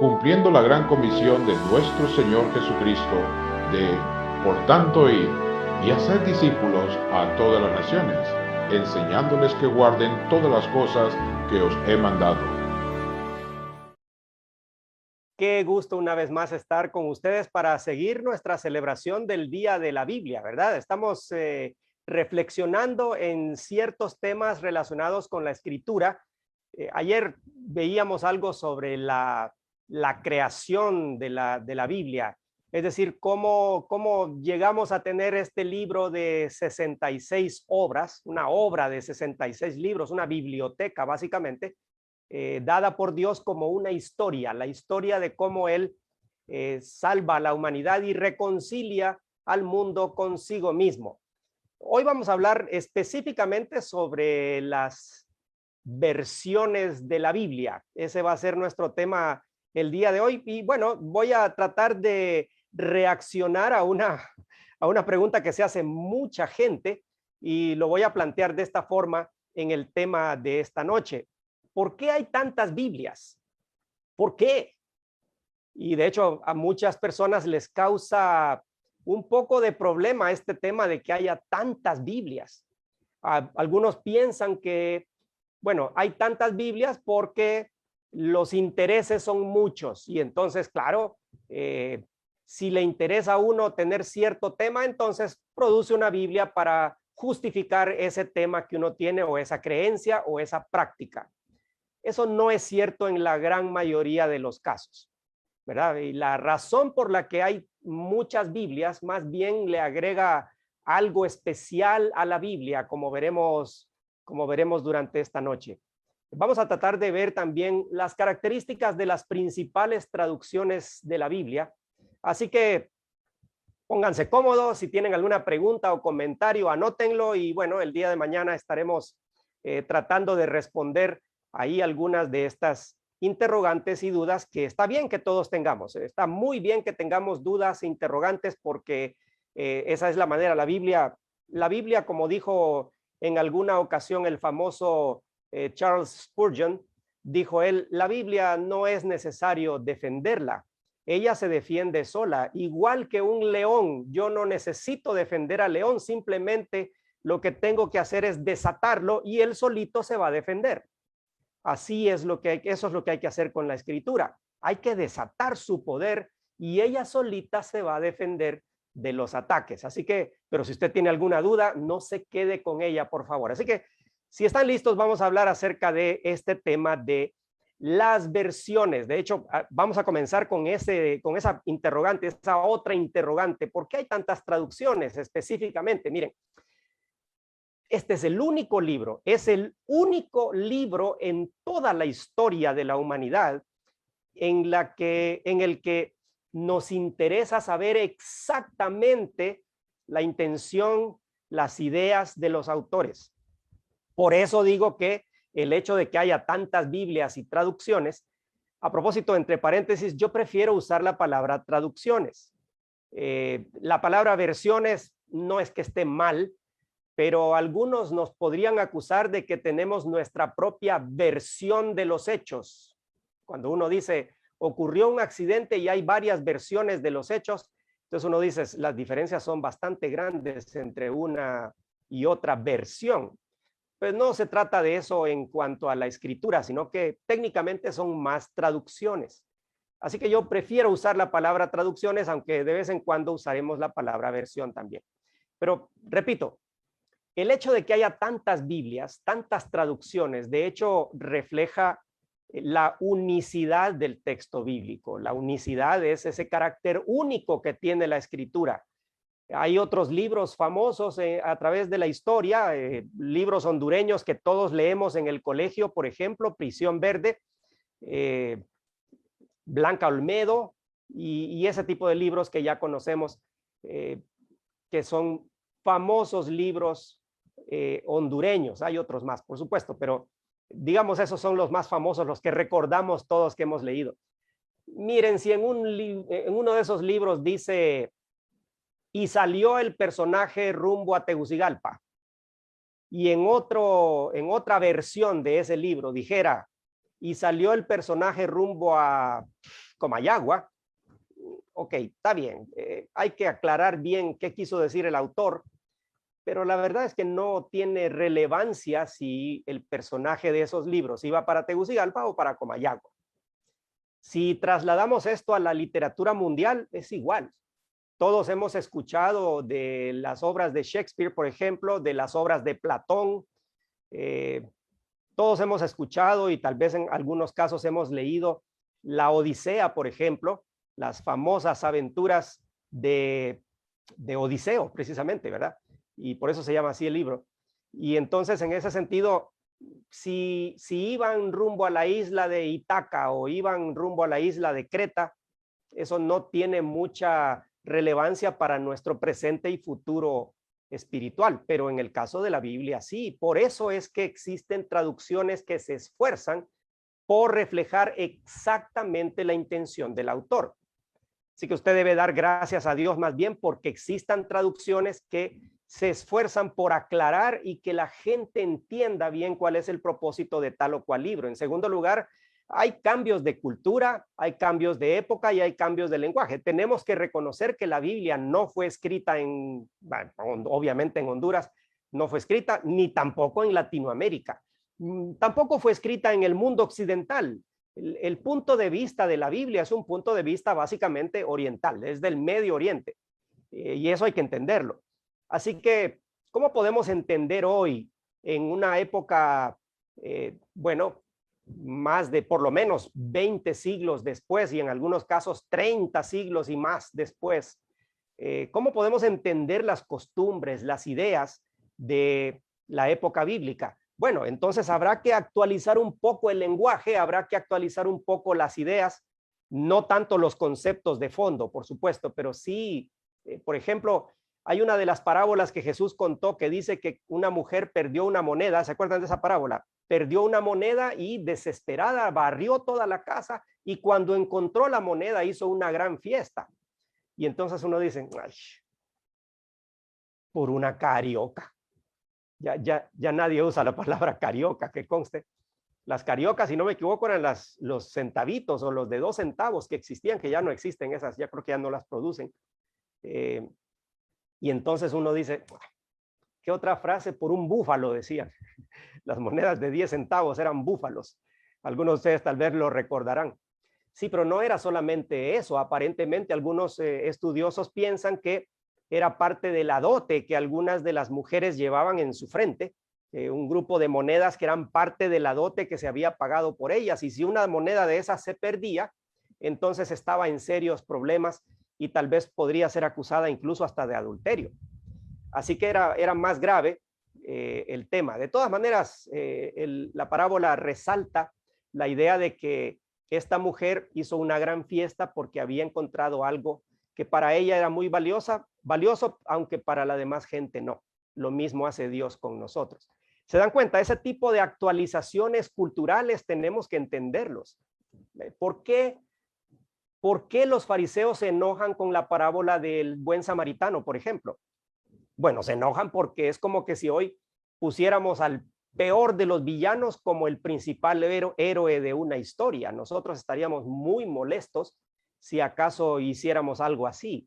cumpliendo la gran comisión de nuestro Señor Jesucristo de, por tanto, ir y hacer discípulos a todas las naciones, enseñándoles que guarden todas las cosas que os he mandado. Qué gusto una vez más estar con ustedes para seguir nuestra celebración del Día de la Biblia, ¿verdad? Estamos reflexionando en ciertos temas relacionados con la escritura. Ayer veíamos algo sobre la creación de la Biblia, es decir, cómo llegamos a tener este libro de 66 obras, una obra de 66 libros, una biblioteca básicamente, dada por Dios como una historia, la historia de cómo Él salva a la humanidad y reconcilia al mundo consigo mismo. Hoy vamos a hablar específicamente sobre las versiones de la Biblia. Ese va a ser nuestro tema el día de hoy. Y bueno, voy a tratar de reaccionar a una pregunta que se hace mucha gente y lo voy a plantear de esta forma en el tema de esta noche. ¿Por qué hay tantas Biblias? ¿Por qué? Y de hecho a muchas personas les causa un poco de problema este tema de que haya tantas Biblias. Algunos piensan que, bueno, hay tantas Biblias porque los intereses son muchos y entonces, claro, si le interesa a uno tener cierto tema, entonces produce una Biblia para justificar ese tema que uno tiene o esa creencia o esa práctica. Eso no es cierto en la gran mayoría de los casos, ¿verdad? Y la razón por la que hay muchas Biblias más bien le agrega algo especial a la Biblia, como veremos durante esta noche. Vamos a tratar de ver también las características de las principales traducciones de la Biblia. Así que pónganse cómodos, si tienen alguna pregunta o comentario, anótenlo y bueno, el día de mañana estaremos tratando de responder ahí algunas de estas interrogantes y dudas que está bien que todos tengamos. Está muy bien que tengamos dudas e interrogantes porque esa es la manera. La Biblia, como dijo en alguna ocasión el famoso Charles Spurgeon, dijo él, la Biblia no es necesario defenderla. Ella se defiende sola, igual que un león. Yo no necesito defender al león, simplemente lo que tengo que hacer es desatarlo y él solito se va a defender. Así es eso es lo que hay que hacer con la escritura. Hay que desatar su poder y ella solita se va a defender de los ataques. Así que, pero si usted tiene alguna duda, no se quede con ella, por favor. Así que, si están listos, vamos a hablar acerca de este tema de las versiones. De hecho, vamos a comenzar con esa interrogante, esa otra interrogante. ¿Por qué hay tantas traducciones específicamente? Miren, este es el único libro en toda la historia de la humanidad en el que nos interesa saber exactamente la intención, las ideas de los autores. Por eso digo que el hecho de que haya tantas Biblias y traducciones, a propósito, entre paréntesis, yo prefiero usar la palabra traducciones. La palabra versiones no es que esté mal, pero algunos nos podrían acusar de que tenemos nuestra propia versión de los hechos. Cuando uno dice, ocurrió un accidente y hay varias versiones de los hechos, entonces uno dice, las diferencias son bastante grandes entre una y otra versión. Pues no se trata de eso en cuanto a la escritura, sino que técnicamente son más traducciones. Así que yo prefiero usar la palabra traducciones, aunque de vez en cuando usaremos la palabra versión también. Pero repito, el hecho de que haya tantas Biblias, tantas traducciones, de hecho refleja la unicidad del texto bíblico. La unicidad es ese carácter único que tiene la escritura. Hay otros libros famosos a través de la historia, libros hondureños que todos leemos en el colegio, por ejemplo, Prisión Verde, Blanca Olmedo y ese tipo de libros que ya conocemos, que son famosos libros hondureños. Hay otros más, por supuesto, pero digamos esos son los más famosos, los que recordamos todos que hemos leído. Miren, si en uno de esos libros dice, y salió el personaje rumbo a Tegucigalpa, y en otra versión de ese libro dijera, y salió el personaje rumbo a Comayagua. Ok, está bien. Hay que aclarar bien qué quiso decir el autor, pero la verdad es que no tiene relevancia si el personaje de esos libros iba para Tegucigalpa o para Comayagua. Si trasladamos esto a la literatura mundial, es igual. Todos hemos escuchado de las obras de Shakespeare, por ejemplo, de las obras de Platón. Todos hemos escuchado y tal vez en algunos casos hemos leído la Odisea, por ejemplo, las famosas aventuras de Odiseo, precisamente, ¿verdad? Y por eso se llama así el libro. Y entonces, en ese sentido, si iban rumbo a la isla de Ítaca o iban rumbo a la isla de Creta, eso no tiene mucha relevancia para nuestro presente y futuro espiritual, pero en el caso de la Biblia sí. Por eso es que existen traducciones que se esfuerzan por reflejar exactamente la intención del autor. Así que usted debe dar gracias a Dios más bien porque existan traducciones que se esfuerzan por aclarar y que la gente entienda bien cuál es el propósito de tal o cual libro. En segundo lugar, hay cambios de cultura, hay cambios de época y hay cambios de lenguaje. Tenemos que reconocer que la Biblia no fue escrita bueno, obviamente en Honduras, no fue escrita, ni tampoco en Latinoamérica. Tampoco fue escrita en el mundo occidental. El punto de vista de la Biblia es un punto de vista básicamente oriental, es del Medio Oriente, y eso hay que entenderlo. Así que, ¿cómo podemos entender hoy, en una época, bueno, más de por lo menos 20 siglos después y en algunos casos 30 siglos y más después, cómo podemos entender las costumbres, las ideas de la época bíblica? Bueno, entonces habrá que actualizar un poco el lenguaje, habrá que actualizar un poco las ideas, no tanto los conceptos de fondo, por supuesto, pero sí, por ejemplo, hay una de las parábolas que Jesús contó que dice que una mujer perdió una moneda. ¿Se acuerdan de esa parábola? Perdió una moneda y desesperada barrió toda la casa y cuando encontró la moneda hizo una gran fiesta. Y entonces uno dice, ay, por una carioca. Ya nadie usa la palabra carioca, que conste. Las cariocas, si no me equivoco, eran los centavitos o los de 2 centavos que existían, que ya no existen esas, ya creo que ya no las producen. Y entonces uno dice, ¿qué otra frase? Por un búfalo, decían. Las monedas de 10 centavos eran búfalos. Algunos de ustedes tal vez lo recordarán. Sí, pero no era solamente eso. Aparentemente algunos estudiosos piensan que era parte de la dote que algunas de las mujeres llevaban en su frente, un grupo de monedas que eran parte de la dote que se había pagado por ellas. Y si una moneda de esas se perdía, entonces estaba en serios problemas y tal vez podría ser acusada incluso hasta de adulterio. Así que era más grave el tema. De todas maneras, la parábola resalta la idea de que esta mujer hizo una gran fiesta porque había encontrado algo que para ella era muy valioso, aunque para la demás gente no. Lo mismo hace Dios con nosotros. ¿Se dan cuenta? Ese tipo de actualizaciones culturales tenemos que entenderlos. ¿Por qué los fariseos se enojan con la parábola del buen samaritano, por ejemplo? Bueno, se enojan porque es como que si hoy pusiéramos al peor de los villanos como el principal héroe de una historia. Nosotros estaríamos muy molestos si acaso hiciéramos algo así.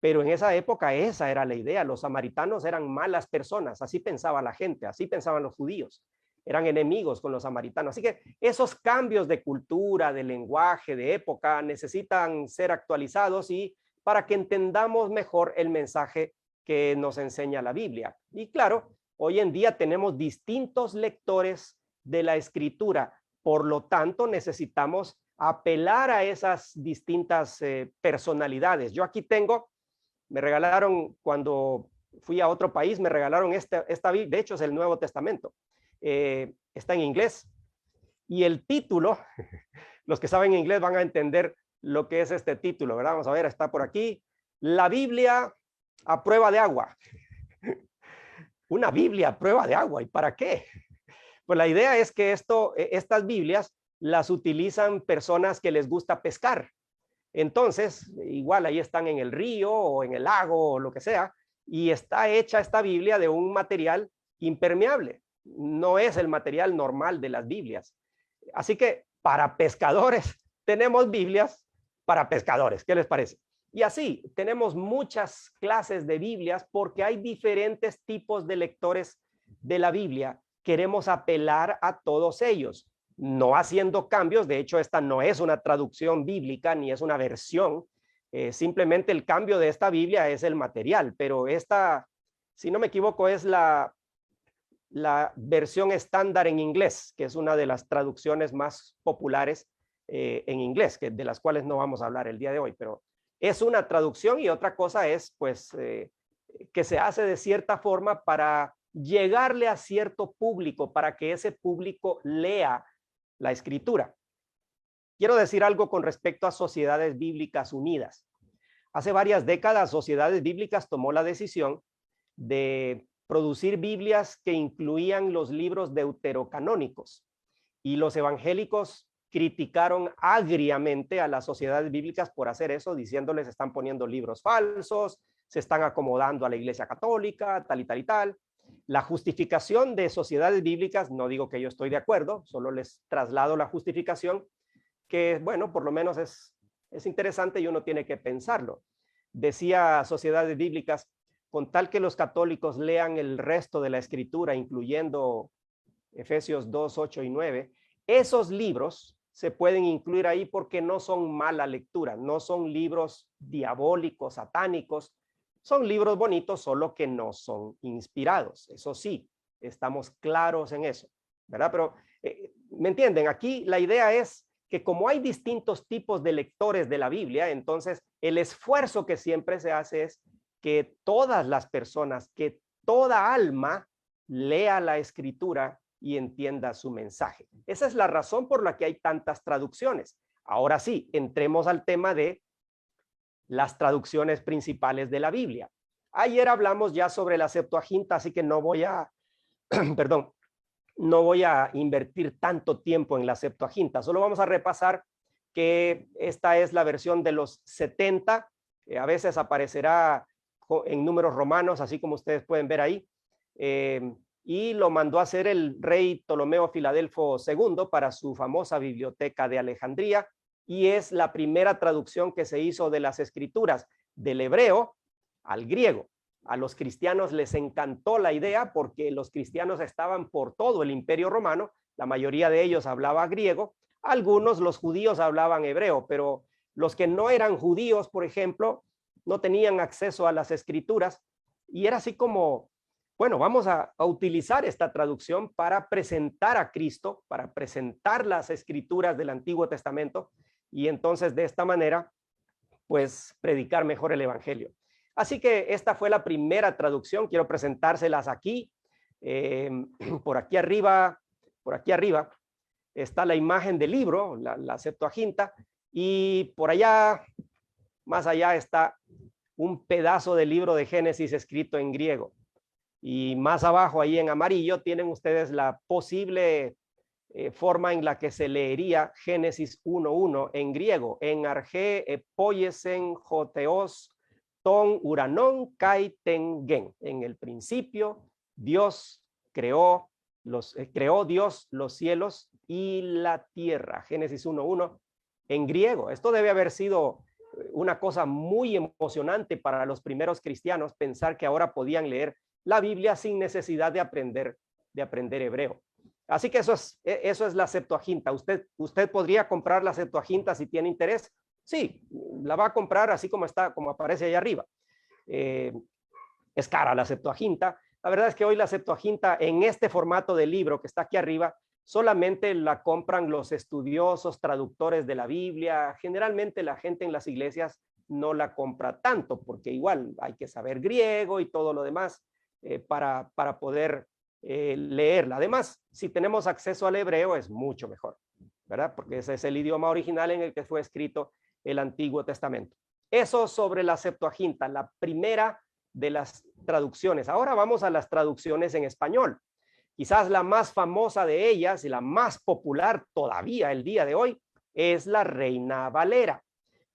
Pero en esa época esa era la idea. Los samaritanos eran malas personas, así pensaba la gente, así pensaban los judíos. Eran enemigos con los samaritanos. Así que esos cambios de cultura, de lenguaje, de época, necesitan ser actualizados y para que entendamos mejor el mensaje que nos enseña la Biblia. Y claro, hoy en día tenemos distintos lectores de la escritura, por lo tanto necesitamos apelar a esas distintas personalidades. Yo aquí me regalaron cuando fui a otro país, me regalaron esta Biblia, de hecho es el Nuevo Testamento, está en inglés y el título, los que saben inglés van a entender lo que es este título, ¿verdad? Vamos a ver, está por aquí, la Biblia a prueba de agua. Una Biblia a prueba de agua, ¿y para qué? Pues la idea es que estas Biblias las utilizan personas que les gusta pescar. Entonces, igual ahí están en el río o en el lago o lo que sea, y está hecha esta Biblia de un material impermeable. No es el material normal de las Biblias. Así que para pescadores tenemos Biblias para pescadores. ¿Qué les parece? Y así tenemos muchas clases de Biblias porque hay diferentes tipos de lectores de la Biblia. Queremos apelar a todos ellos, no haciendo cambios. De hecho, esta no es una traducción bíblica ni es una versión. Simplemente el cambio de esta Biblia es el material, pero esta, si no me equivoco, es la versión estándar en inglés, que es una de las traducciones más populares en inglés, de las cuales no vamos a hablar el día de hoy, pero es una traducción. Y otra cosa es, pues, que se hace de cierta forma para llegarle a cierto público, para que ese público lea la escritura. Quiero decir algo con respecto a Sociedades Bíblicas Unidas. Hace varias décadas, Sociedades Bíblicas tomó la decisión de producir Biblias que incluían los libros deuterocanónicos, y los evangélicos criticaron agriamente a las sociedades bíblicas por hacer eso, diciéndoles están poniendo libros falsos, se están acomodando a la Iglesia Católica, tal y tal y tal. La justificación de Sociedades Bíblicas, no digo que yo estoy de acuerdo, solo les traslado la justificación, que bueno, por lo menos es interesante y uno tiene que pensarlo. Decía Sociedades Bíblicas: con tal que los católicos lean el resto de la escritura, incluyendo Efesios 2, 8 y 9, esos libros se pueden incluir ahí porque no son mala lectura, no son libros diabólicos, satánicos, son libros bonitos, solo que no son inspirados. Eso sí, estamos claros en eso, ¿verdad? Pero, ¿me entienden? Aquí la idea es que como hay distintos tipos de lectores de la Biblia, entonces el esfuerzo que siempre se hace es que todas las personas, que toda alma lea la escritura y entienda su mensaje. Esa es la razón por la que hay tantas traducciones. Ahora sí, entremos al tema de las traducciones principales de la Biblia. Ayer hablamos ya sobre la Septuaginta, así que no voy a, perdón, no voy a invertir tanto tiempo en la Septuaginta. Solo vamos a repasar que esta es la versión de los 70. A veces aparecerá en números romanos, así como ustedes pueden ver ahí. Y lo mandó a hacer el rey Ptolomeo Filadelfo II para su famosa biblioteca de Alejandría, y es la primera traducción que se hizo de las escrituras del hebreo al griego. A los cristianos les encantó la idea porque los cristianos estaban por todo el Imperio Romano, la mayoría de ellos hablaba griego, algunos, los judíos, hablaban hebreo, pero los que no eran judíos, por ejemplo, no tenían acceso a las escrituras, y era así como, bueno, vamos a utilizar esta traducción para presentar a Cristo, para presentar las escrituras del Antiguo Testamento, y entonces de esta manera, pues, predicar mejor el evangelio. Así que esta fue la primera traducción. Quiero presentárselas aquí. Por aquí arriba está la imagen del libro, la Septuaginta, y por allá, más allá, está un pedazo del libro de Génesis escrito en griego. Y más abajo, ahí en amarillo, tienen ustedes la posible forma en la que se leería Génesis 1:1 en griego: en arge epoyesen joteos ton uranon kai ten gen. En el principio Dios creó Dios los cielos y la tierra. Génesis 1:1 en griego. Esto debe haber sido una cosa muy emocionante para los primeros cristianos, pensar que ahora podían leer la Biblia sin necesidad de aprender hebreo. Así que eso es la Septuaginta. Usted podría comprar la Septuaginta si tiene interés. Sí, la va a comprar así como está, como aparece ahí arriba. Es cara la Septuaginta. La verdad es que hoy la Septuaginta en este formato de libro que está aquí arriba solamente la compran los estudiosos, traductores de la Biblia. Generalmente la gente en las iglesias no la compra tanto porque igual hay que saber griego y todo lo demás para poder leerla. Además, si tenemos acceso al hebreo es mucho mejor, ¿verdad? Porque ese es el idioma original en el que fue escrito el Antiguo Testamento. Eso sobre la Septuaginta, la primera de las traducciones. Ahora vamos a las traducciones en español. Quizás la más famosa de ellas y la más popular todavía el día de hoy es la Reina Valera.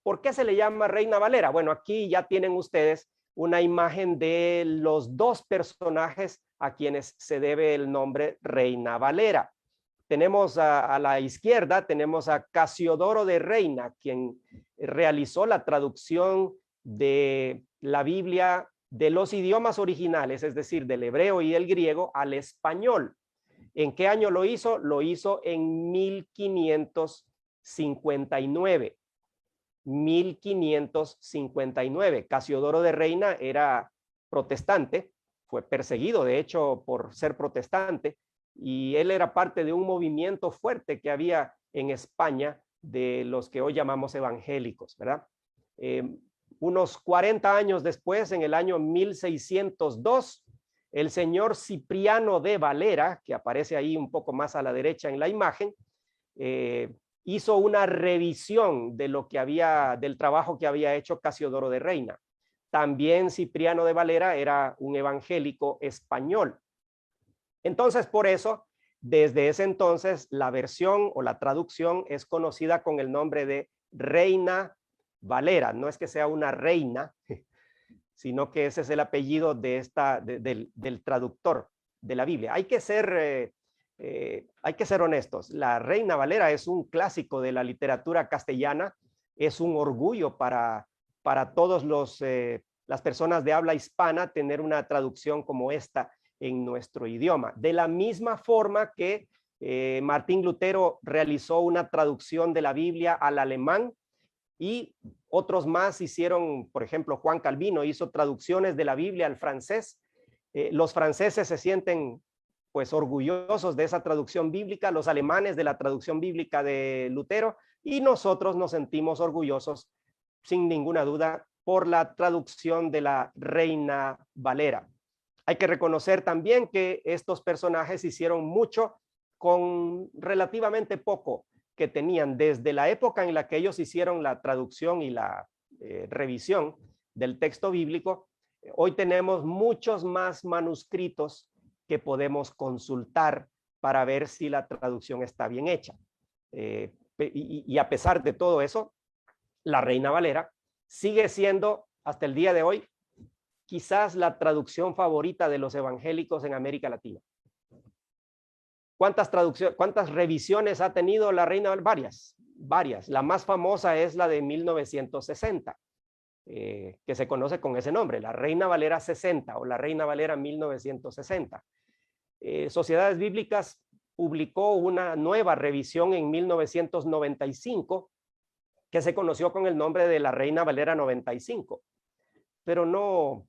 ¿Por qué se le llama Reina Valera? Bueno, aquí ya tienen ustedes una imagen de los dos personajes a quienes se debe el nombre Reina Valera. Tenemos a la izquierda, tenemos a Casiodoro de Reina, quien realizó la traducción de la Biblia de los idiomas originales, es decir, del hebreo y el griego al español. ¿En qué año lo hizo? Lo hizo en 1559. 1559. Casiodoro de Reina era protestante, fue perseguido de hecho por ser protestante, y él era parte de un movimiento fuerte que había en España de los que hoy llamamos evangélicos, ¿verdad? Unos 40 años después, en el año 1602, el señor Cipriano de Valera, que aparece ahí un poco más a la derecha en la imagen, hizo una revisión de lo que del trabajo que había hecho Casiodoro de Reina. También Cipriano de Valera era un evangélico español. Entonces, por eso, desde ese entonces, la versión o la traducción es conocida con el nombre de Reina Valera. No es que sea una reina, sino que ese es el apellido de del traductor de la Biblia. Hay que ser honestos. La Reina Valera es un clásico de la literatura castellana, es un orgullo para todos las personas de habla hispana tener una traducción como esta en nuestro idioma. De la misma forma que Martín Lutero realizó una traducción de la Biblia al alemán, y otros más hicieron, por ejemplo, Juan Calvino hizo traducciones de la Biblia al francés. Los franceses se sienten pues orgullosos de esa traducción bíblica, los alemanes de la traducción bíblica de Lutero, y nosotros nos sentimos orgullosos, sin ninguna duda, por la traducción de la Reina Valera. Hay que reconocer también que estos personajes hicieron mucho con relativamente poco que tenían. Desde la época en la que ellos hicieron la traducción y la revisión del texto bíblico, hoy tenemos muchos más manuscritos que podemos consultar para ver si la traducción está bien hecha. Y a pesar de todo eso, la Reina Valera sigue siendo, hasta el día de hoy, quizás la traducción favorita de los evangélicos en América Latina. ¿Cuántas revisiones ha tenido la Reina Valera? Varias. La más famosa es la de 1960, que se conoce con ese nombre, la Reina Valera 60 o la Reina Valera 1960. Sociedades Bíblicas publicó una nueva revisión en 1995 que se conoció con el nombre de la Reina Valera 95, pero no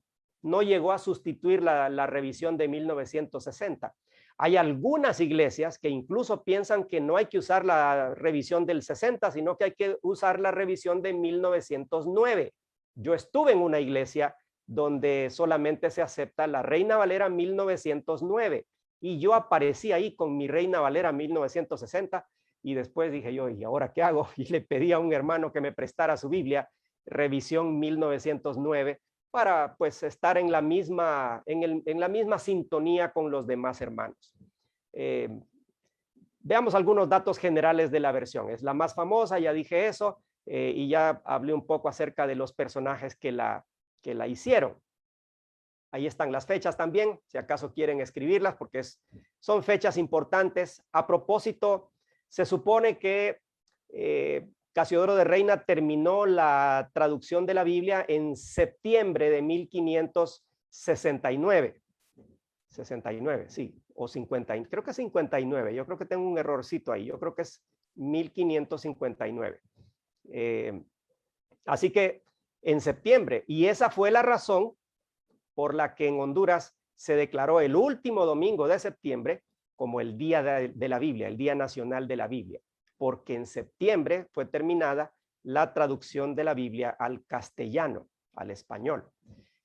llegó a sustituir la revisión de 1960. Hay algunas iglesias que incluso piensan que no hay que usar la revisión del 60, sino que hay que usar la revisión de 1909. Yo estuve en una iglesia donde solamente se acepta la Reina Valera 1909, y yo aparecí ahí con mi Reina Valera 1960, y después dije yo, ¿y ahora qué hago? Y le pedí a un hermano que me prestara su Biblia, revisión 1909, para pues estar en la misma sintonía con los demás hermanos. Veamos algunos datos generales de la versión. Es la más famosa, ya dije eso, y ya hablé un poco acerca de los personajes que la hicieron. Ahí están las fechas también, si acaso quieren escribirlas, porque son fechas importantes. A propósito, se supone que Casiodoro de Reina terminó la traducción de la Biblia en septiembre de 1569. 69, sí, o 50, creo que 59. Yo creo que tengo un errorcito ahí. Yo creo que es 1559. Así que en septiembre, y esa fue la razón por la que en Honduras se declaró el último domingo de septiembre como el Día de la Biblia, el Día Nacional de la Biblia, porque en septiembre fue terminada la traducción de la Biblia al castellano, al español.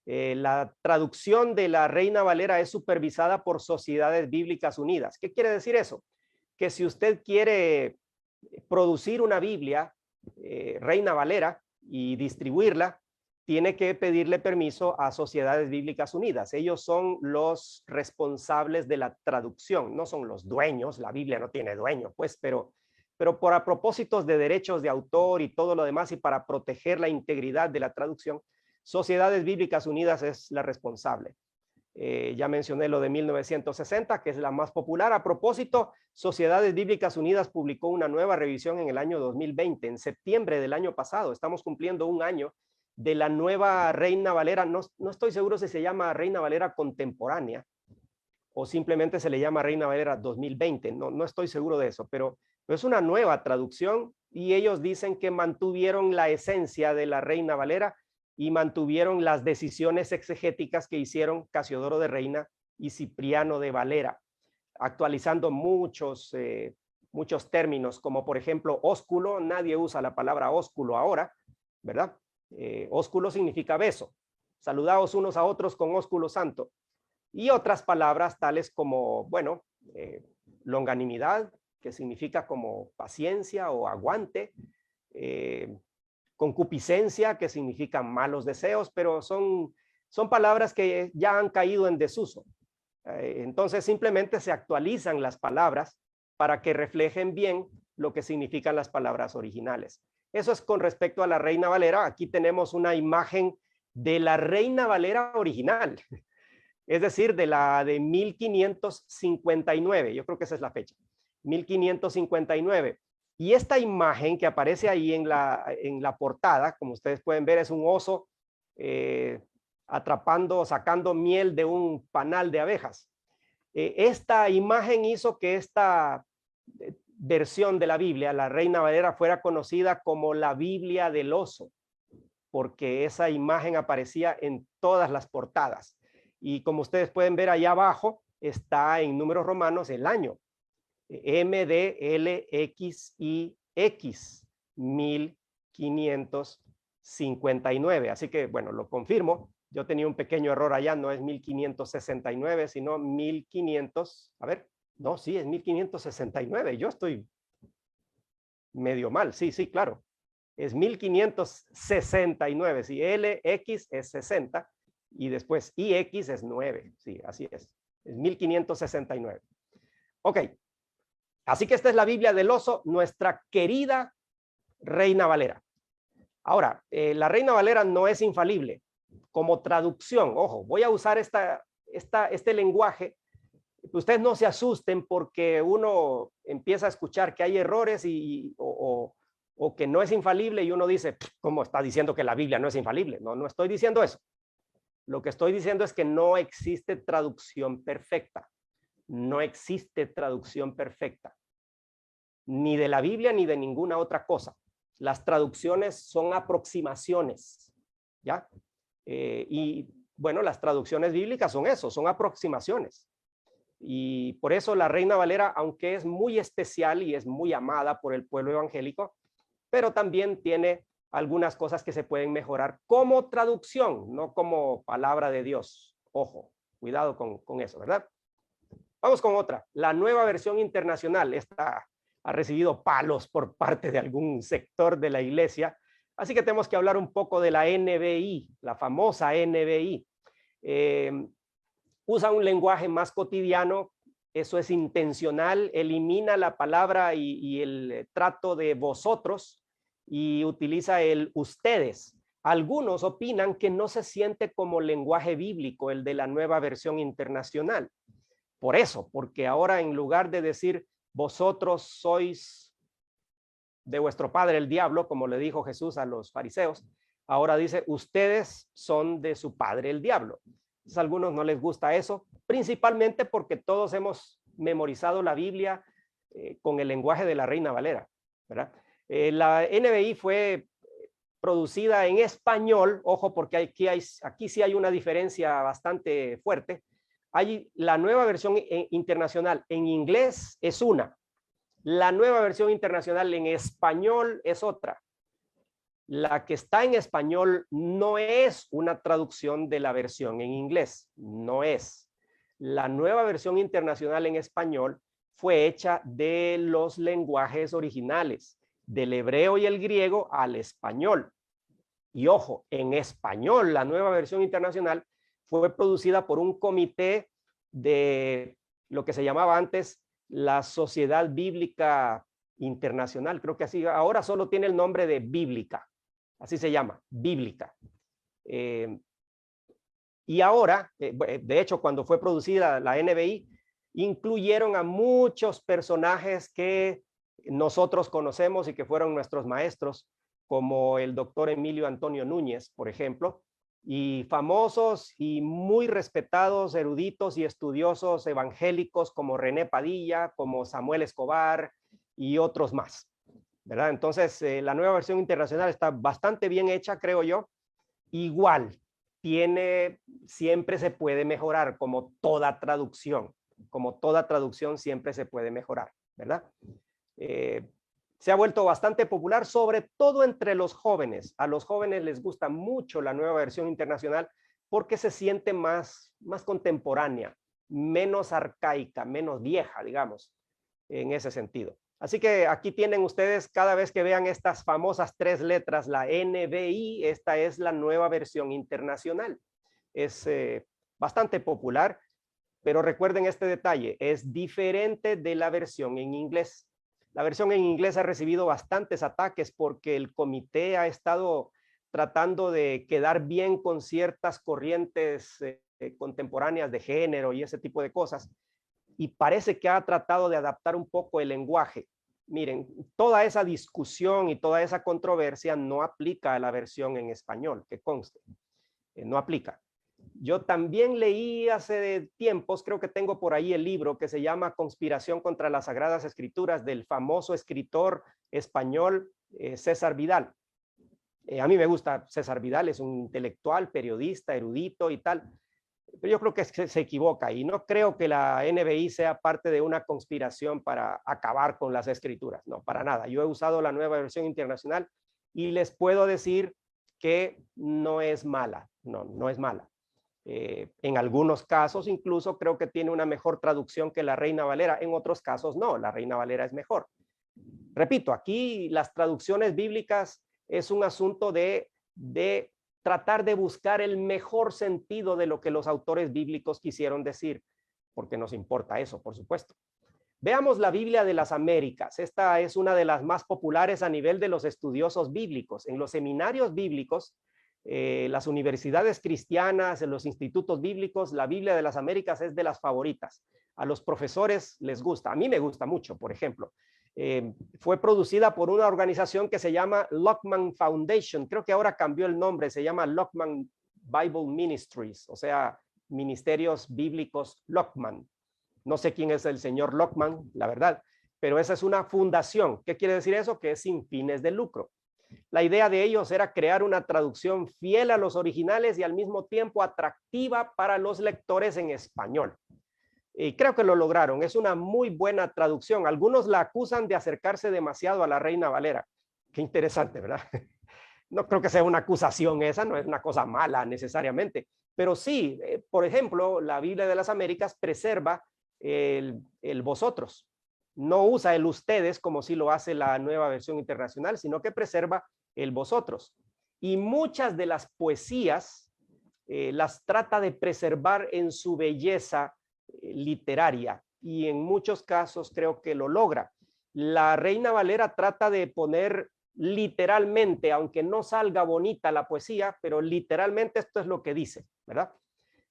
La traducción de la Reina Valera es supervisada por Sociedades Bíblicas Unidas. ¿Qué quiere decir eso? Que si usted quiere producir una Biblia Reina Valera y distribuirla, tiene que pedirle permiso a Sociedades Bíblicas Unidas. Ellos son los responsables de la traducción, no son los dueños. La Biblia no tiene dueño, pues, pero por a propósitos de derechos de autor y todo lo demás, y para proteger la integridad de la traducción, Sociedades Bíblicas Unidas es la responsable. Ya mencioné lo de 1960, que es la más popular. A propósito, Sociedades Bíblicas Unidas publicó una nueva revisión en el año 2020, en septiembre del año pasado. Estamos cumpliendo un año de la nueva Reina Valera. No estoy seguro si se llama Reina Valera contemporánea o simplemente se le llama Reina Valera 2020. No estoy seguro de eso, pero es una nueva traducción y ellos dicen que mantuvieron la esencia de la Reina Valera y mantuvieron las decisiones exegéticas que hicieron Casiodoro de Reina y Cipriano de Valera, actualizando muchos términos, como por ejemplo ósculo. Nadie usa la palabra ósculo ahora, ¿verdad? Ósculo significa beso. Saludaos unos a otros con ósculo santo. Y otras palabras tales como, bueno, longanimidad, que significa como paciencia o aguante, concupiscencia, que significa malos deseos, pero son palabras que ya han caído en desuso. Entonces simplemente se actualizan las palabras para que reflejen bien lo que significan las palabras originales. Eso es con respecto a la Reina Valera. Aquí tenemos una imagen de la Reina Valera original, es decir, de la de 1559. Yo creo que esa es la fecha, 1559. Y esta imagen que aparece ahí en la portada, como ustedes pueden ver, es un oso sacando miel de un panal de abejas. Esta imagen hizo que esta versión de la Biblia, la Reina Valera, fuera conocida como la Biblia del oso, porque esa imagen aparecía en todas las portadas. Y como ustedes pueden ver allá abajo, está en números romanos el año. MDLXIX 1559. Así que, bueno, lo confirmo. Yo tenía un pequeño error allá, no es 1569, sino 1500. A ver, no, sí, es 1569. Yo estoy medio mal. Sí, claro. Es 1569. Sí, LX es 60 y después IX es 9. Sí, así es. Es 1569. Ok. Así que esta es la Biblia del oso, nuestra querida Reina Valera. Ahora, la Reina Valera no es infalible. Como traducción, ojo, voy a usar este lenguaje. Ustedes no se asusten porque uno empieza a escuchar que hay errores o que no es infalible y uno dice, ¿cómo está diciendo que la Biblia no es infalible? No estoy diciendo eso. Lo que estoy diciendo es que no existe traducción perfecta. No existe traducción perfecta, ni de la Biblia ni de ninguna otra cosa. Las traducciones son aproximaciones, ¿ya? Y bueno, las traducciones bíblicas son eso, son aproximaciones. Y por eso la Reina Valera, aunque es muy especial y es muy amada por el pueblo evangélico, pero también tiene algunas cosas que se pueden mejorar como traducción, no como palabra de Dios. Ojo, cuidado con eso, ¿verdad? Vamos con otra, la nueva versión internacional. Esta ha recibido palos por parte de algún sector de la iglesia, así que tenemos que hablar un poco de la NBI, la famosa NBI. Usa un lenguaje más cotidiano, eso es intencional, elimina la palabra y el trato de vosotros y utiliza el ustedes. Algunos opinan que no se siente como lenguaje bíblico el de la nueva versión internacional. Por eso, porque ahora en lugar de decir vosotros sois de vuestro padre el diablo, como le dijo Jesús a los fariseos, ahora dice ustedes son de su padre el diablo. Entonces, a algunos no les gusta eso, principalmente porque todos hemos memorizado la Biblia con el lenguaje de la Reina Valera, ¿verdad? La NBI fue producida en español, ojo, porque aquí sí hay una diferencia bastante fuerte. La nueva versión internacional en inglés es una, la nueva versión internacional en español es otra. La que está en español no es una traducción de la versión en inglés, no es. La nueva versión internacional en español fue hecha de los lenguajes originales, del hebreo y el griego al español. Y ojo, en español, la nueva versión internacional fue producida por un comité de lo que se llamaba antes la Sociedad Bíblica Internacional, creo que así, ahora solo tiene el nombre de Bíblica, así se llama, Bíblica. Y ahora, de hecho, cuando fue producida la NBI, incluyeron a muchos personajes que nosotros conocemos y que fueron nuestros maestros, como el doctor Emilio Antonio Núñez, por ejemplo, y famosos y muy respetados eruditos y estudiosos evangélicos como René Padilla, como Samuel Escobar y otros más, ¿verdad? Entonces, la nueva versión internacional está bastante bien hecha, creo yo. Igual, siempre se puede mejorar, como toda traducción siempre se puede mejorar, ¿verdad? Se ha vuelto bastante popular, sobre todo entre los jóvenes. A los jóvenes les gusta mucho la nueva versión internacional porque se siente más contemporánea, menos arcaica, menos vieja, digamos, en ese sentido. Así que aquí tienen ustedes, cada vez que vean estas famosas 3 letras, la NBI, esta es la nueva versión internacional. Es bastante popular, pero recuerden este detalle, es diferente de la versión en inglés. La versión en inglés ha recibido bastantes ataques porque el comité ha estado tratando de quedar bien con ciertas corrientes contemporáneas de género y ese tipo de cosas. Y parece que ha tratado de adaptar un poco el lenguaje. Miren, toda esa discusión y toda esa controversia no aplica a la versión en español, que conste. No aplica. Yo también leí hace tiempos, creo que tengo por ahí el libro que se llama Conspiración contra las Sagradas Escrituras, del famoso escritor español César Vidal. A mí me gusta César Vidal, es un intelectual, periodista, erudito y tal, pero yo creo que se equivoca y no creo que la NBI sea parte de una conspiración para acabar con las escrituras, no, para nada. Yo he usado la nueva versión internacional y les puedo decir que no es mala, no es mala. En algunos casos incluso creo que tiene una mejor traducción que la Reina Valera, en otros casos no, la Reina Valera es mejor. Repito, aquí las traducciones bíblicas es un asunto de tratar de buscar el mejor sentido de lo que los autores bíblicos quisieron decir, porque nos importa eso, por supuesto. Veamos la Biblia de las Américas. Esta es una de las más populares a nivel de los estudiosos bíblicos. En los seminarios bíblicos, las universidades cristianas, en los institutos bíblicos, la Biblia de las Américas es de las favoritas. A los profesores les gusta, a mí me gusta mucho, por ejemplo. Fue producida por una organización que se llama Lockman Foundation, creo que ahora cambió el nombre, se llama Lockman Bible Ministries, o sea, Ministerios Bíblicos Lockman. No sé quién es el señor Lockman, la verdad, pero esa es una fundación. ¿Qué quiere decir eso? Que es sin fines de lucro. La idea de ellos era crear una traducción fiel a los originales y al mismo tiempo atractiva para los lectores en español. Y creo que lo lograron. Es una muy buena traducción. Algunos la acusan de acercarse demasiado a la Reina Valera. Qué interesante, ¿verdad? No creo que sea una acusación esa, no es una cosa mala necesariamente. Pero sí, por ejemplo, la Biblia de las Américas preserva el vosotros. No usa el ustedes como si lo hace la nueva versión internacional, sino que preserva el vosotros. Y muchas de las poesías las trata de preservar en su belleza literaria y en muchos casos creo que lo logra. La Reina Valera trata de poner literalmente, aunque no salga bonita la poesía, pero literalmente esto es lo que dice, ¿verdad?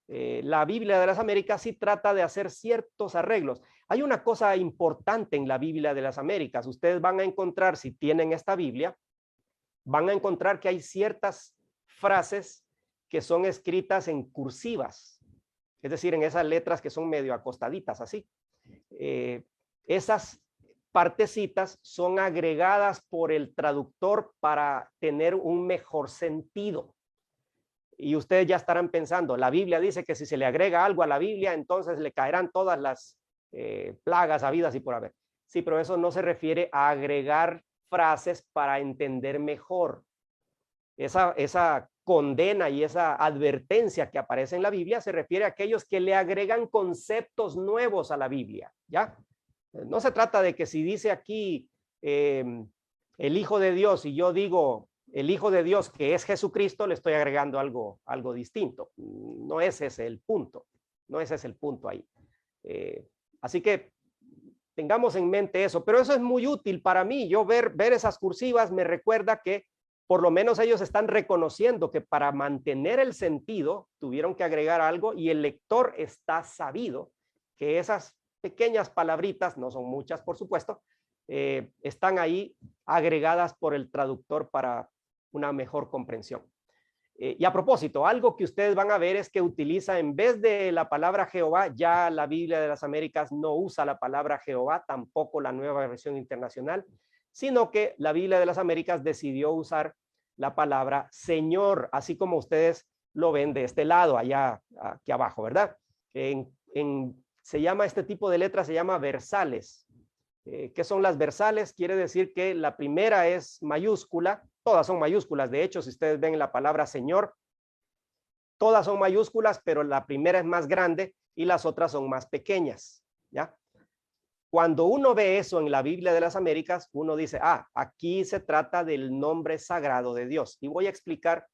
La Biblia de las Américas sí trata de hacer ciertos arreglos. Hay una cosa importante en la Biblia de las Américas. Ustedes van a encontrar, si tienen esta Biblia, van a encontrar que hay ciertas frases que son escritas en cursivas, es decir, en esas letras que son medio acostaditas así. Esas partecitas son agregadas por el traductor para tener un mejor sentido. Y ustedes ya estarán pensando, la Biblia dice que si se le agrega algo a la Biblia, entonces le caerán todas las plagas habidas y por haber. Sí, pero eso no se refiere a agregar frases para entender mejor. Esa condena y esa advertencia que aparece en la Biblia se refiere a aquellos que le agregan conceptos nuevos a la Biblia, ¿ya? No se trata de que si dice aquí el Hijo de Dios y yo digo el Hijo de Dios que es Jesucristo, le estoy agregando algo distinto. No ese es el punto, no ese es el punto ahí. Así que tengamos en mente eso, pero eso es muy útil para mí. Yo ver esas cursivas me recuerda que por lo menos ellos están reconociendo que para mantener el sentido tuvieron que agregar algo y el lector está sabido que esas pequeñas palabritas, no son muchas por supuesto, están ahí agregadas por el traductor para una mejor comprensión. Y a propósito, algo que ustedes van a ver es que utiliza, en vez de la palabra Jehová, ya la Biblia de las Américas no usa la palabra Jehová, tampoco la Nueva Versión Internacional, sino que la Biblia de las Américas decidió usar la palabra Señor, así como ustedes lo ven de este lado, allá, aquí abajo, ¿verdad? Se llama este tipo de letras, se llama versales. ¿Qué son las versales? Quiere decir que la primera es mayúscula, todas son mayúsculas, de hecho, si ustedes ven la palabra Señor, todas son mayúsculas, pero la primera es más grande y las otras son más pequeñas, ¿ya? Cuando uno ve eso en la Biblia de las Américas, uno dice, aquí se trata del nombre sagrado de Dios. Y voy a explicar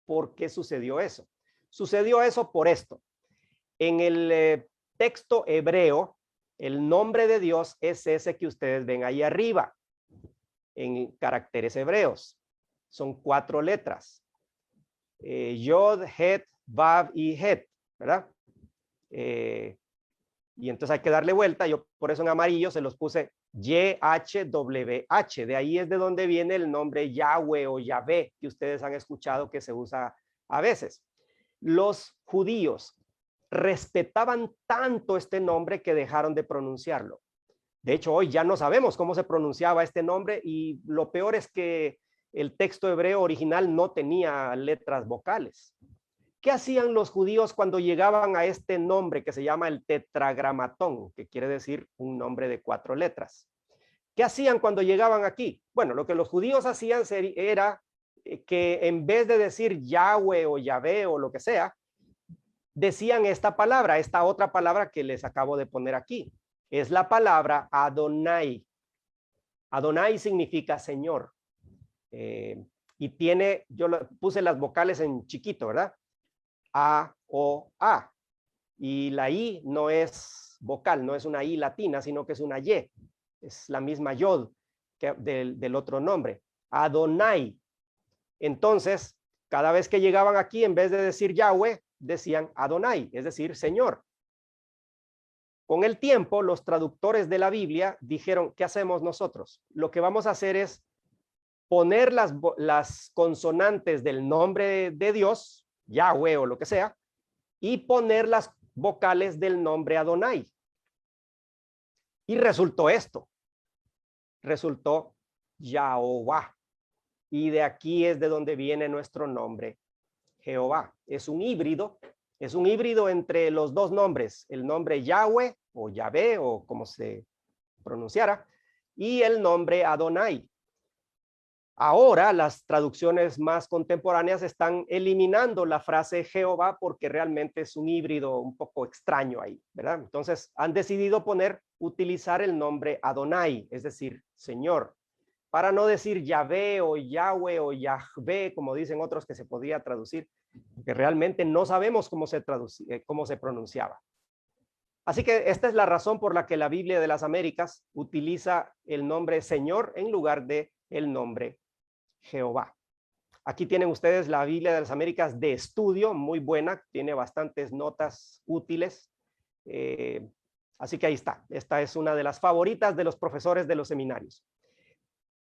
por qué sucedió eso. Sucedió eso por esto. En el texto hebreo, el nombre de Dios es ese que ustedes ven ahí arriba, en caracteres hebreos. Son 4 letras. Yod, Het, Vav y Het, ¿verdad? Y entonces hay que darle vuelta. Yo por eso en amarillo se los puse YHWH. De ahí es de donde viene el nombre Yahweh o Yahvé, que ustedes han escuchado que se usa a veces. Los judíos respetaban tanto este nombre que dejaron de pronunciarlo. De hecho, hoy ya no sabemos cómo se pronunciaba este nombre y lo peor es que el texto hebreo original no tenía letras vocales. ¿Qué hacían los judíos cuando llegaban a este nombre que se llama el tetragramatón, que quiere decir un nombre de 4 letras? ¿Qué hacían cuando llegaban aquí? Bueno, lo que los judíos hacían era que en vez de decir Yahweh o Yahvé o lo que sea, decían esta palabra, esta otra palabra que les acabo de poner aquí. Es la palabra Adonai. Adonai significa Señor. Y tiene, yo puse las vocales en chiquito, ¿verdad? A, O, A. Y la I no es vocal, no es una I latina, sino que es una Y. Es la misma Yod que del otro nombre. Adonai. Entonces, cada vez que llegaban aquí, en vez de decir Yahweh, decían Adonai, es decir, Señor. Con el tiempo, los traductores de la Biblia dijeron, ¿qué hacemos nosotros? Lo que vamos a hacer es poner las consonantes del nombre de Dios, Yahweh o lo que sea, y poner las vocales del nombre Adonai. Y resultó esto. Resultó Yahová. Y de aquí es de donde viene nuestro nombre, Jehová. Es un híbrido entre los dos nombres, el nombre Yahweh o Yahvé o como se pronunciara, y el nombre Adonai. Ahora las traducciones más contemporáneas están eliminando la frase Jehová porque realmente es un híbrido un poco extraño ahí, ¿verdad? Entonces han decidido utilizar el nombre Adonai, es decir, Señor, para no decir Yahvé o Yahweh o Yahvé, como dicen otros que se podía traducir, porque realmente no sabemos cómo se pronunciaba. Así que esta es la razón por la que la Biblia de las Américas utiliza el nombre Señor en lugar de el nombre Jehová. Aquí tienen ustedes la Biblia de las Américas de estudio, muy buena, tiene bastantes notas útiles. Así que ahí está. Esta es una de las favoritas de los profesores de los seminarios.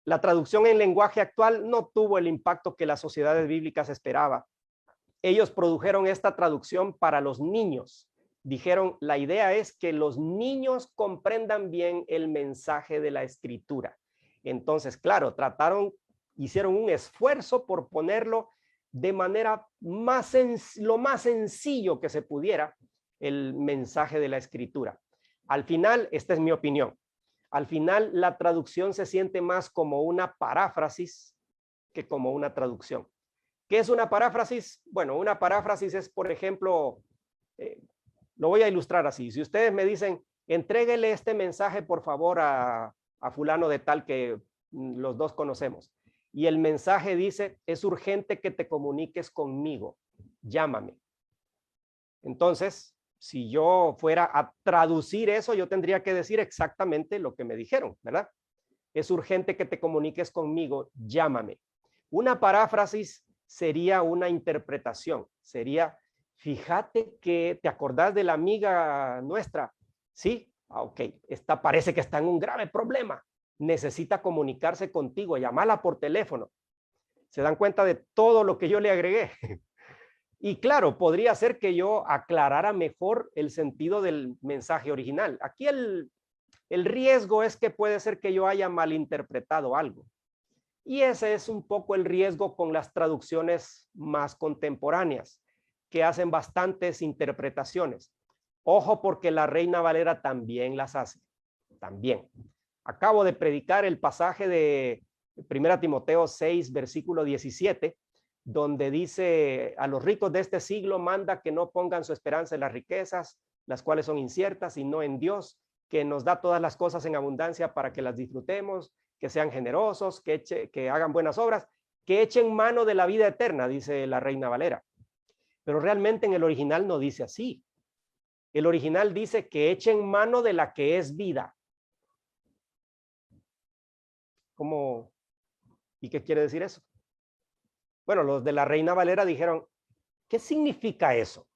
La traducción en lenguaje actual no tuvo el impacto que las sociedades bíblicas esperaban. Ellos produjeron esta traducción para los niños. Dijeron, la idea es que los niños comprendan bien el mensaje de la escritura. Entonces, claro, hicieron un esfuerzo por ponerlo de manera lo más sencillo que se pudiera, el mensaje de la escritura. Al final, esta es mi opinión, al final la traducción se siente más como una paráfrasis que como una traducción. ¿Qué es una paráfrasis? Bueno, una paráfrasis es, por ejemplo, lo voy a ilustrar así. Si ustedes me dicen, entréguele este mensaje, por favor, a fulano de tal que los dos conocemos. Y el mensaje dice, es urgente que te comuniques conmigo. Llámame. Entonces, si yo fuera a traducir eso, yo tendría que decir exactamente lo que me dijeron, ¿verdad? Es urgente que te comuniques conmigo. Llámame. Una paráfrasis sería una interpretación, sería, fíjate que te acordás de la amiga nuestra, ¿sí? Ok, esta parece que está en un grave problema, necesita comunicarse contigo, llamala por teléfono. ¿Se dan cuenta de todo lo que yo le agregué? Y claro, podría ser que yo aclarara mejor el sentido del mensaje original. Aquí el riesgo es que puede ser que yo haya malinterpretado algo. Y ese es un poco el riesgo con las traducciones más contemporáneas, que hacen bastantes interpretaciones. Ojo, porque la Reina Valera también las hace. También. Acabo de predicar el pasaje de 1 Timoteo 6, versículo 17, donde dice: a los ricos de este siglo manda que no pongan su esperanza en las riquezas, las cuales son inciertas, sino en Dios, que nos da todas las cosas en abundancia para que las disfrutemos, que sean generosos, que hagan buenas obras, que echen mano de la vida eterna, dice la Reina Valera. Pero realmente en el original no dice así. El original dice que echen mano de la que es vida. ¿Cómo? ¿Y qué quiere decir eso? Bueno, los de la Reina Valera dijeron, ¿qué significa eso?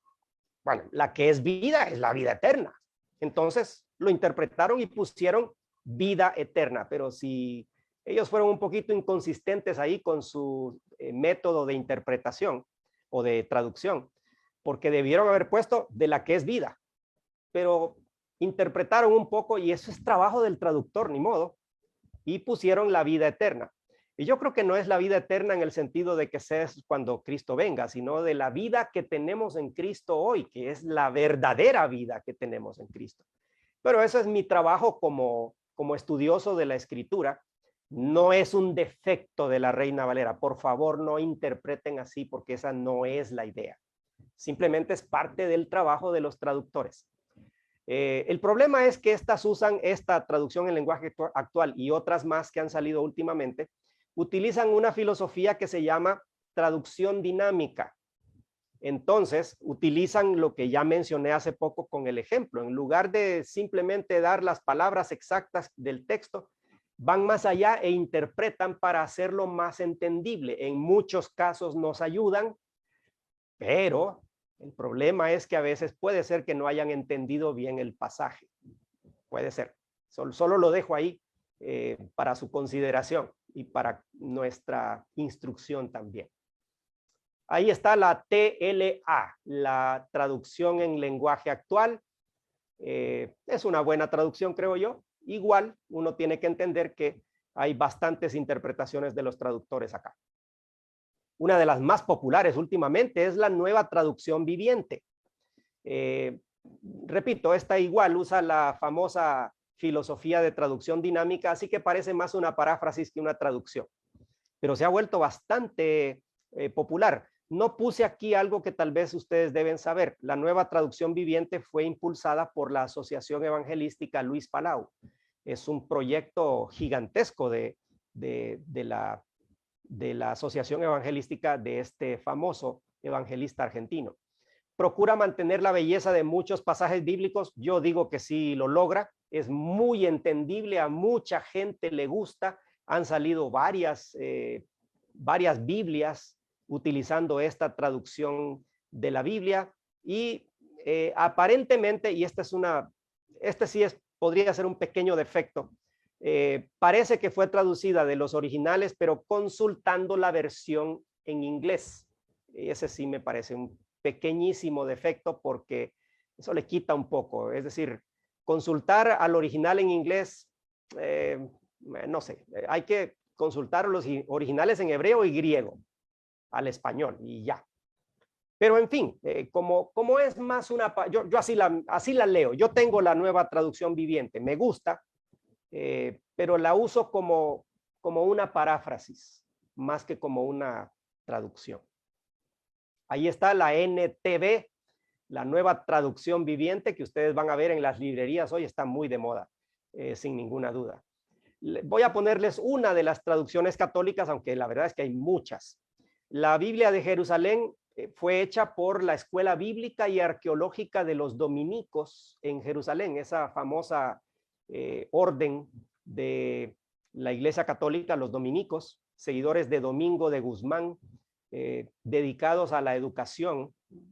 Bueno, la que es vida es la vida eterna. Entonces lo interpretaron y pusieron vida eterna, pero si ellos fueron un poquito inconsistentes ahí con su método de interpretación o de traducción, porque debieron haber puesto de la que es vida, pero interpretaron un poco y eso es trabajo del traductor, ni modo, y pusieron la vida eterna. Y yo creo que no es la vida eterna en el sentido de que sea cuando Cristo venga, sino de la vida que tenemos en Cristo hoy, que es la verdadera vida que tenemos en Cristo. Pero eso es mi trabajo como estudioso de la Escritura. No es un defecto de la Reina Valera. Por favor, no interpreten así porque esa no es la idea. Simplemente es parte del trabajo de los traductores. El problema es que estas usan esta traducción en lenguaje actual y otras más que han salido últimamente, utilizan una filosofía que se llama traducción dinámica. Entonces, utilizan lo que ya mencioné hace poco con el ejemplo. En lugar de simplemente dar las palabras exactas del texto, van más allá e interpretan para hacerlo más entendible. En muchos casos nos ayudan, pero el problema es que a veces puede ser que no hayan entendido bien el pasaje. Puede ser. Solo lo dejo ahí para su consideración y para nuestra instrucción también. Ahí está la TLA, la traducción en lenguaje actual. Es una buena traducción, creo yo. Igual, uno tiene que entender que hay bastantes interpretaciones de los traductores acá. Una de las más populares últimamente es la nueva traducción viviente. Repito, esta igual usa la famosa filosofía de traducción dinámica, así que parece más una paráfrasis que una traducción. Pero se ha vuelto bastante popular. No puse aquí algo que tal vez ustedes deben saber. La nueva traducción viviente fue impulsada por la Asociación Evangelística Luis Palau. Es un proyecto gigantesco de la Asociación Evangelística de este famoso evangelista argentino. Procura mantener la belleza de muchos pasajes bíblicos. Yo digo que sí lo logra. Es muy entendible, a mucha gente le gusta. Han salido varias Biblias utilizando esta traducción de la Biblia y aparentemente, y podría ser un pequeño defecto, parece que fue traducida de los originales, pero consultando la versión en inglés. Ese sí me parece un pequeñísimo defecto porque eso le quita un poco. Es decir, consultar al original en inglés, no sé, hay que consultar los originales en hebreo y griego al español y ya. Pero en fin, como es más una... Yo así la leo. Yo tengo la nueva traducción viviente. Me gusta, pero la uso como una paráfrasis, más que como una traducción. Ahí está la NTV, la nueva traducción viviente que ustedes van a ver en las librerías hoy. Está muy de moda, sin ninguna duda. Voy a ponerles una de las traducciones católicas, aunque la verdad es que hay muchas. La Biblia de Jerusalén fue hecha por la Escuela Bíblica y Arqueológica de los Dominicos en Jerusalén, esa famosa orden de la Iglesia Católica, los dominicos. seguidores de Domingo de Guzmán, dedicados a la educación.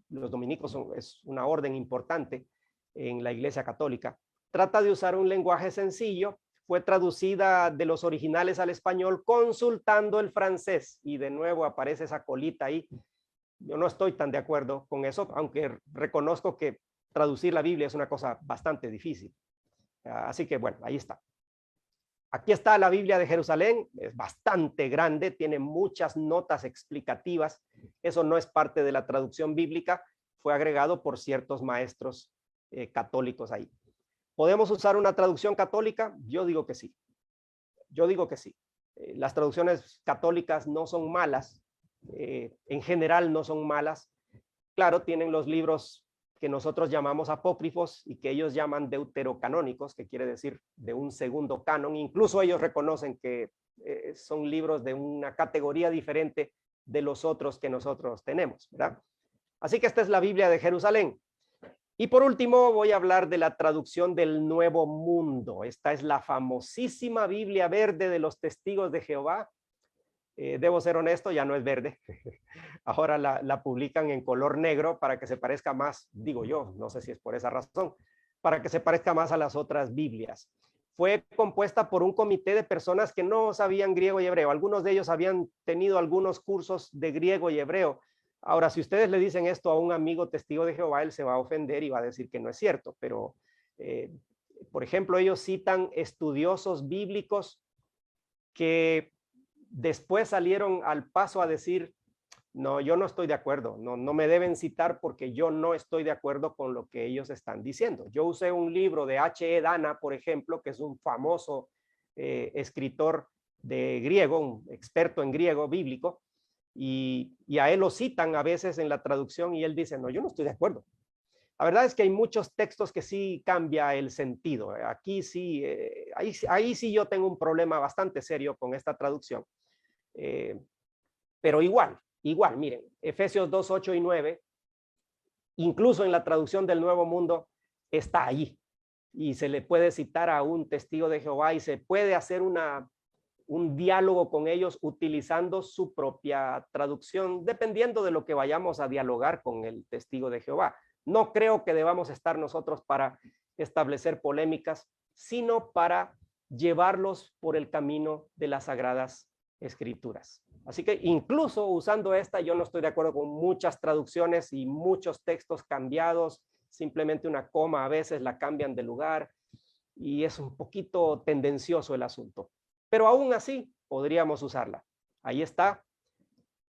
Los dominicos es una orden importante en la Iglesia Católica. Trata de usar un lenguaje sencillo. Fue traducida de los originales al español consultando el francés, y de nuevo aparece esa colita ahí. Yo no estoy tan de acuerdo con eso, aunque reconozco que traducir la Biblia es una cosa bastante difícil. Así que bueno, ahí está. Aquí está la Biblia de Jerusalén, es bastante grande, tiene muchas notas explicativas. Eso no es parte de la traducción bíblica, fue agregado por ciertos maestros católicos ahí. ¿Podemos usar una traducción católica? Yo digo que sí. Yo digo que sí. Las traducciones católicas no son malas, en general no son malas. Claro, tienen los libros que nosotros llamamos apócrifos y que ellos llaman deuterocanónicos, que quiere decir de un segundo canon. Incluso ellos reconocen que son libros de una categoría diferente de los otros que nosotros tenemos, ¿verdad? Así que esta es la Biblia de Jerusalén. Y por último voy a hablar de la traducción del Nuevo Mundo. Esta es la famosísima Biblia verde de los Testigos de Jehová. Debo ser honesto, ya no es verde. Ahora la publican en color negro para que se parezca más, digo yo, no sé si es por esa razón, para que se parezca más a las otras Biblias. Fue compuesta por un comité de personas que no sabían griego y hebreo. Algunos de ellos habían tenido algunos cursos de griego y hebreo. Ahora, si ustedes le dicen esto a un amigo testigo de Jehová, él se va a ofender y va a decir que no es cierto. Pero, por ejemplo, ellos citan estudiosos bíblicos que después salieron al paso a decir, no, yo no estoy de acuerdo, no me deben citar porque yo no estoy de acuerdo con lo que ellos están diciendo. Yo usé un libro de H.E. Dana, por ejemplo, que es un famoso escritor de griego, un experto en griego bíblico, y a él lo citan a veces en la traducción y él dice, no, yo no estoy de acuerdo. La verdad es que hay muchos textos que sí cambia el sentido. Aquí sí, ahí sí yo tengo un problema bastante serio con esta traducción. Pero igual, miren, Efesios 2, 8 y 9, incluso en la traducción del Nuevo Mundo, está allí. Y se le puede citar a un testigo de Jehová y se puede hacer un diálogo con ellos utilizando su propia traducción, dependiendo de lo que vayamos a dialogar con el testigo de Jehová. No creo que debamos estar nosotros para establecer polémicas, sino para llevarlos por el camino de las Sagradas Escrituras. Así que incluso usando esta, yo no estoy de acuerdo con muchas traducciones y muchos textos cambiados, simplemente una coma a veces la cambian de lugar y es un poquito tendencioso el asunto. Pero aún así podríamos usarla. Ahí está.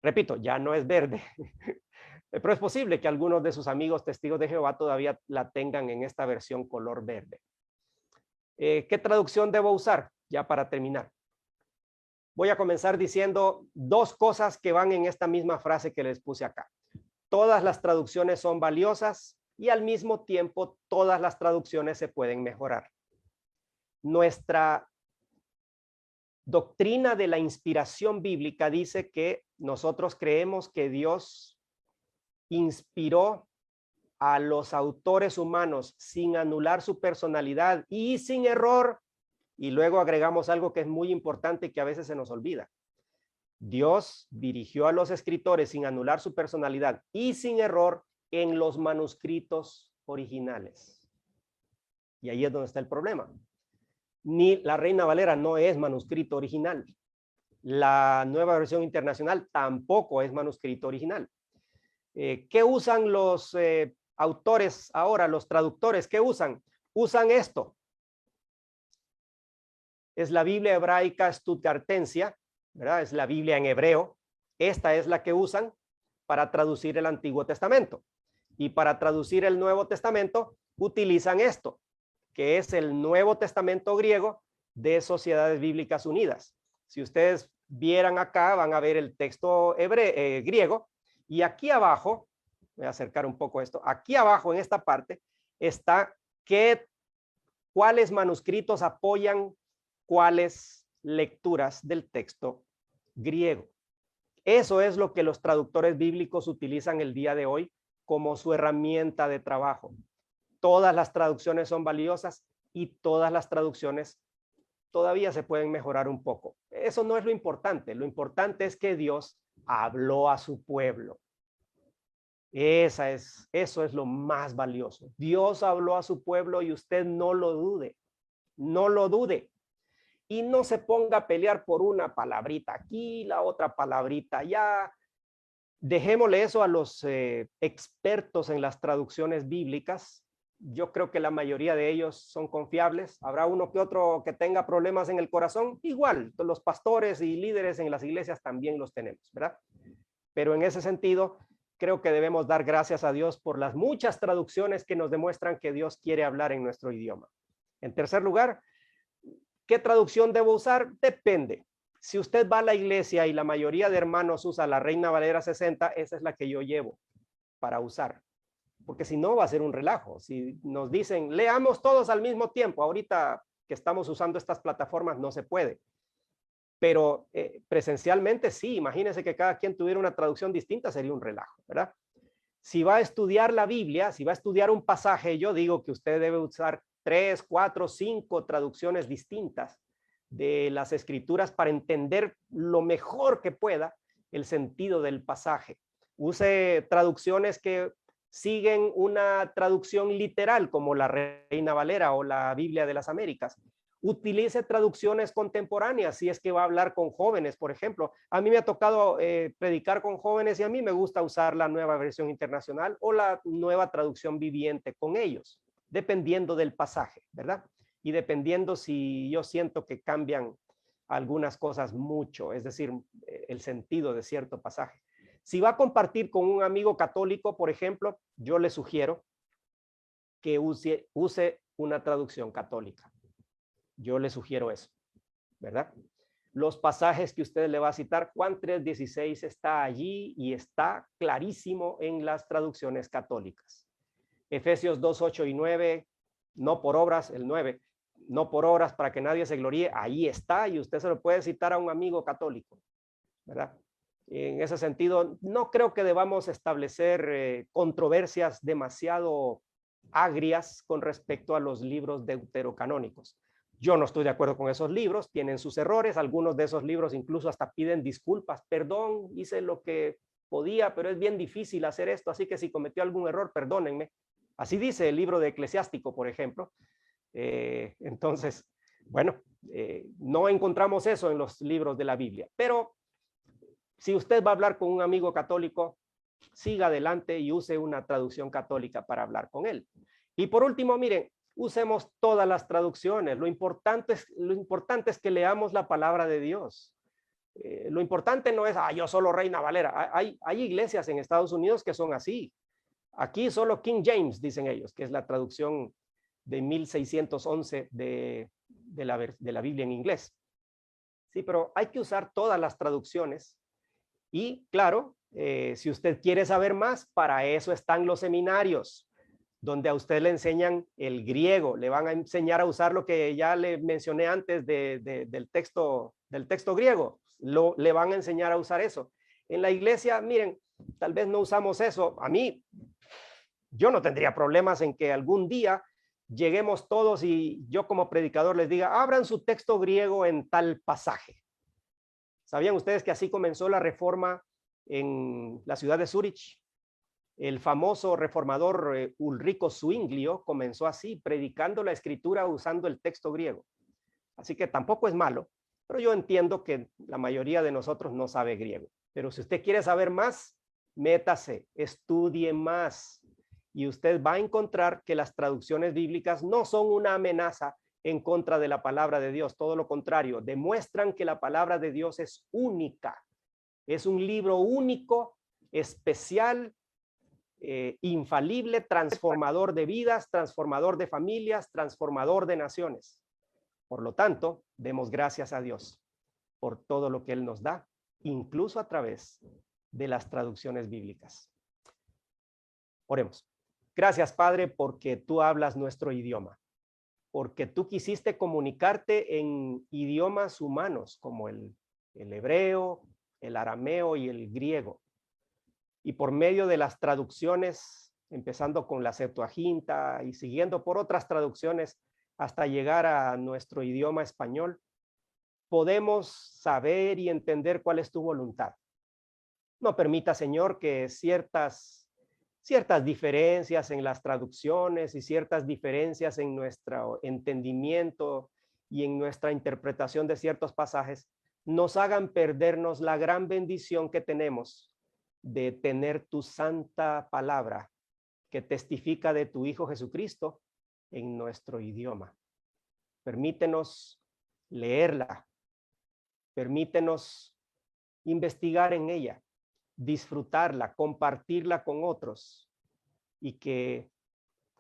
Repito, ya no es verde. Pero es posible que algunos de sus amigos testigos de Jehová todavía la tengan en esta versión color verde. ¿Qué traducción debo usar? Ya para terminar. Voy a comenzar diciendo dos cosas que van en esta misma frase que les puse acá. Todas las traducciones son valiosas y al mismo tiempo todas las traducciones se pueden mejorar. Nuestra doctrina de la inspiración bíblica dice que nosotros creemos que Dios inspiró a los autores humanos sin anular su personalidad y sin error. Y luego agregamos algo que es muy importante y que a veces se nos olvida. Dios dirigió a los escritores sin anular su personalidad y sin error en los manuscritos originales. Y ahí es donde está el problema. Ni la Reina Valera no es manuscrito original. La Nueva Versión Internacional tampoco es manuscrito original. ¿Qué usan los autores ahora, los traductores? ¿Qué usan? Usan esto. Es la Biblia hebraica stuttgartensia, ¿verdad? Es la Biblia en hebreo. Esta es la que usan para traducir el Antiguo Testamento. Y para traducir el Nuevo Testamento utilizan esto, que es el Nuevo Testamento griego de Sociedades Bíblicas Unidas. Si ustedes vieran acá, van a ver el texto griego. Y aquí abajo, voy a acercar un poco esto, aquí abajo en esta parte está cuáles manuscritos apoyan cuáles lecturas del texto griego. Eso es lo que los traductores bíblicos utilizan el día de hoy como su herramienta de trabajo. Todas las traducciones son valiosas y todas las traducciones todavía se pueden mejorar un poco. eso no es lo importante. Lo importante es que Dios habló a su pueblo. Eso es lo más valioso. Dios habló a su pueblo y usted no lo dude. No lo dude. Y no se ponga a pelear por una palabrita aquí, la otra palabrita allá. Dejémosle eso a los expertos en las traducciones bíblicas. Yo creo que la mayoría de ellos son confiables. Habrá uno que otro que tenga problemas en el corazón. Igual, los pastores y líderes en las iglesias también los tenemos, ¿verdad? Pero en ese sentido, creo que debemos dar gracias a Dios por las muchas traducciones que nos demuestran que Dios quiere hablar en nuestro idioma. En tercer lugar, ¿qué traducción debo usar? Depende. Si usted va a la iglesia y la mayoría de hermanos usa la Reina Valera 60, esa es la que yo llevo para usar. Porque si no va a ser un relajo. Si nos dicen, leamos todos al mismo tiempo, ahorita que estamos usando estas plataformas no se puede. Pero presencialmente sí, imagínense que cada quien tuviera una traducción distinta, sería un relajo, ¿verdad? Si va a estudiar la Biblia, si va a estudiar un pasaje, yo digo que usted debe usar 3, 4, 5 traducciones distintas de las escrituras para entender lo mejor que pueda el sentido del pasaje. Use traducciones que siguen una traducción literal como la Reina Valera o la Biblia de las Américas. Utilice traducciones contemporáneas si es que va a hablar con jóvenes, por ejemplo. A mí me ha tocado predicar con jóvenes y a mí me gusta usar la Nueva Versión Internacional o la Nueva Traducción Viviente con ellos, dependiendo del pasaje, ¿verdad? Y dependiendo si yo siento que cambian algunas cosas mucho, es decir, el sentido de cierto pasaje. Si va a compartir con un amigo católico, por ejemplo, yo le sugiero que use una traducción católica. Yo le sugiero eso, ¿verdad? Los pasajes que usted le va a citar, Juan 3:16 está allí y está clarísimo en las traducciones católicas. Efesios 2:8 y 9, no por obras, el 9, no por obras para que nadie se gloríe, ahí está y usted se lo puede citar a un amigo católico, ¿verdad? En ese sentido, no creo que debamos establecer controversias demasiado agrias con respecto a los libros deuterocanónicos. Yo no estoy de acuerdo con esos libros, tienen sus errores, algunos de esos libros incluso hasta piden disculpas, perdón, hice lo que podía, pero es bien difícil hacer esto, así que si cometió algún error, perdónenme. Así dice el libro de Eclesiástico, por ejemplo. Entonces, bueno, no encontramos eso en los libros de la Biblia, pero si usted va a hablar con un amigo católico, siga adelante y use una traducción católica para hablar con él. Y por último, miren, usemos todas las traducciones. Lo importante es que leamos la palabra de Dios. Lo importante no es, yo solo Reina Valera. Hay iglesias en Estados Unidos que son así. Aquí solo King James, dicen ellos, que es la traducción de 1611 de la Biblia en inglés. Sí, pero hay que usar todas las traducciones. Y claro, si usted quiere saber más, para eso están los seminarios, donde a usted le enseñan el griego, le van a enseñar a usar lo que ya le mencioné antes del texto griego, le van a enseñar a usar eso. En la iglesia, miren, tal vez no usamos eso. A mí, yo no tendría problemas en que algún día lleguemos todos y yo como predicador les diga, abran su texto griego en tal pasaje. ¿Sabían ustedes que así comenzó la reforma en la ciudad de Zúrich? El famoso reformador Ulrico Zwinglio comenzó así, predicando la escritura usando el texto griego. Así que tampoco es malo, pero yo entiendo que la mayoría de nosotros no sabe griego. Pero si usted quiere saber más, métase, estudie más. Y usted va a encontrar que las traducciones bíblicas no son una amenaza en contra de la palabra de Dios. Todo lo contrario, demuestran que la palabra de Dios es única. Es un libro único, especial, infalible, transformador de vidas, transformador de familias, transformador de naciones. Por lo tanto, demos gracias a Dios por todo lo que Él nos da, incluso a través de las traducciones bíblicas. Oremos. Gracias, Padre, porque tú hablas nuestro idioma, porque tú quisiste comunicarte en idiomas humanos como el hebreo, el arameo y el griego. Y por medio de las traducciones, empezando con la Septuaginta y siguiendo por otras traducciones hasta llegar a nuestro idioma español, podemos saber y entender cuál es tu voluntad. No permita, Señor, que ciertas diferencias en las traducciones y ciertas diferencias en nuestro entendimiento y en nuestra interpretación de ciertos pasajes nos hagan perdernos la gran bendición que tenemos de tener tu santa palabra que testifica de tu Hijo Jesucristo en nuestro idioma. Permítenos leerla, permítenos investigar en ella, disfrutarla, compartirla con otros y que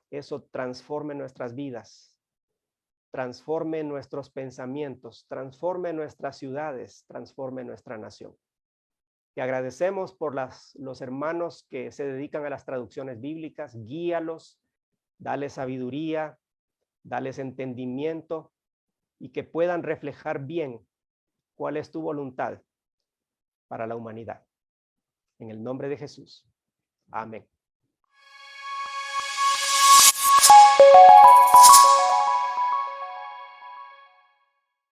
eso transforme nuestras vidas, transforme nuestros pensamientos, transforme nuestras ciudades, transforme nuestra nación. Te agradecemos por los hermanos que se dedican a las traducciones bíblicas. Guíalos, dale sabiduría, dales entendimiento y que puedan reflejar bien cuál es tu voluntad para la humanidad. En el nombre de Jesús. Amén.